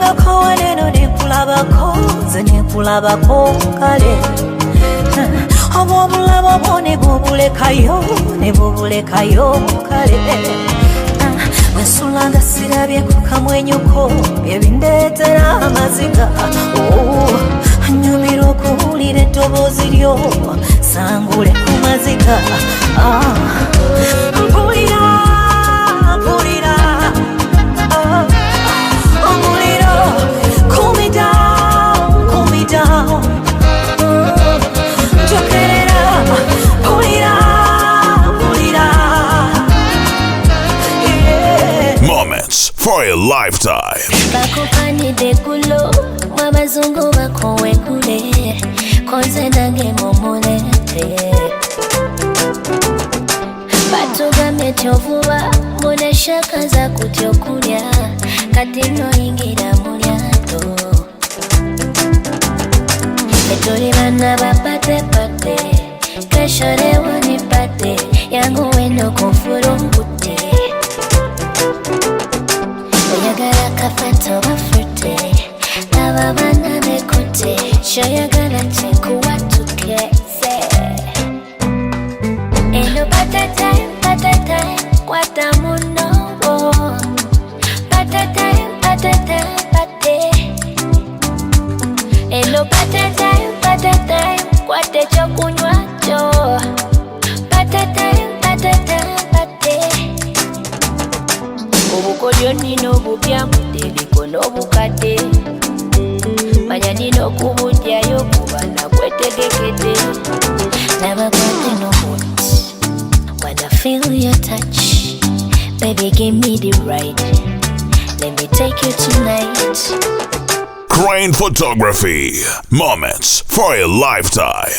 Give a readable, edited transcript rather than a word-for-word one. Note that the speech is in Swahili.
Nalangako waneno nekulabako, nze nekulabako kale. Obwobulabo bwo ne bubulekayo, ne bubulekayo kale. Wesulanga sirabyeko kamwenyuko, ebindeetera amaziga. Nyumira okuwulira eddoboozi lyo, sangule ku maziga. Mpulira, mpulira, omuliro, cool me down, cool me down. Njogerera, mpulira, mpulira. Moments for a lifetime. Bakupanide kulo, mwabazungu bakowe kule, konze nange momulete. Batugambye tyovuba, mbona shaka za kutyo kulya, kati noyingira mu lyato. Tuli bana bapate, kesho leo nipate, yangu wendo kufurungute. Oyagala kafato bafute, laba bana bekute, shoyagala tekuwatuke. Eno patata, kwata muno. Patata, pate. Eno patata, kwate chokunywa cho. Patata, pate. Obukodyo nino bupya mutebiko n'obukadde. Manya nino kubudyayo kubana kwetegekede. Never kwate no more. When I feel your touch, baby give me the ride. Let me take you tonight. Crane Photography. Moments for a lifetime.